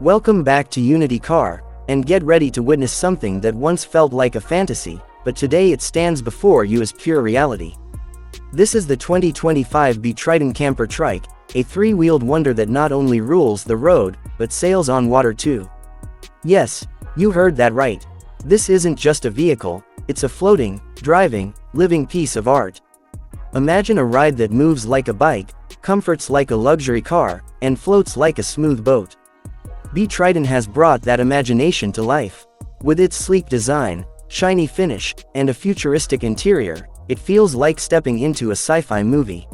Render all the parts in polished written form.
Welcome back to Unity Car, and get ready to witness something that once felt like a fantasy, but today it stands before you as pure reality. This is the 2025 BeTriton Camper Trike, a three-wheeled wonder that not only rules the road, but sails on water too. Yes, you heard that right. This isn't just a vehicle, it's a floating, driving, living piece of art. Imagine a ride that moves like a bike, comforts like a luxury car, and floats like a smooth boat. BeTriton has brought that imagination to life. With its sleek design, shiny finish, and a futuristic interior, it feels like stepping into a sci-fi movie.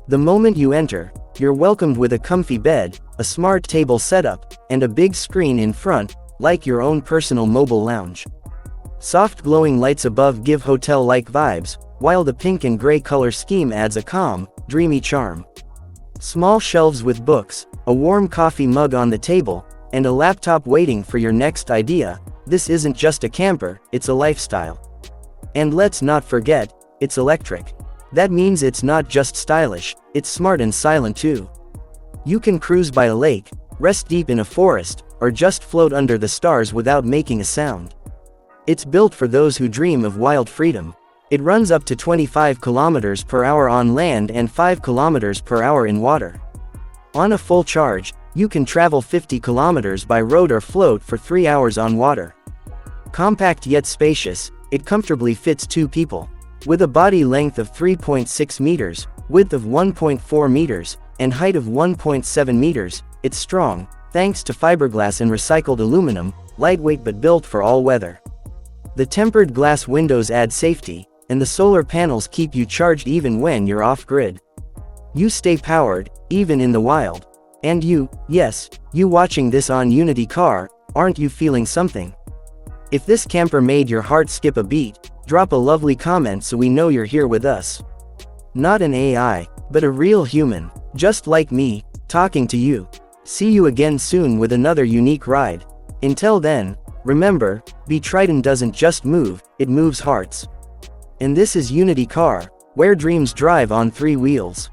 The moment you enter, you're welcomed with a comfy bed, a smart table setup, and a big screen in front, like your own personal mobile lounge. Soft glowing lights above give hotel-like vibes, while the pink and gray color scheme adds a calm, dreamy charm. Small shelves with books, a warm coffee mug on the table, and a laptop waiting for your next idea. This isn't just a camper, it's a lifestyle. And let's not forget, it's electric. That means it's not just stylish, it's smart and silent too. You can cruise by a lake, rest deep in a forest, or just float under the stars without making a sound. It's built for those who dream of wild freedom. It runs up to 25 kilometers per hour on land and 5 kilometers per hour in water. On a full charge, you can travel 50 kilometers by road or float for 3 hours on water. Compact yet spacious, it comfortably fits 2 people. With a body length of 3.6 meters, width of 1.4 meters, and height of 1.7 meters, it's strong, thanks to fiberglass and recycled aluminum, lightweight but built for all weather. The tempered glass windows add safety, and the solar panels keep you charged even when you're off-grid. You stay powered, even in the wild. And you, yes, you watching this on Unity Car, aren't you feeling something? If this camper made your heart skip a beat, drop a lovely comment so we know you're here with us. Not an AI, but a real human, just like me, talking to you. See you again soon with another unique ride. Until then, remember, BeTriton doesn't just move, it moves hearts. And this is Unity Car, where dreams drive on 3 wheels.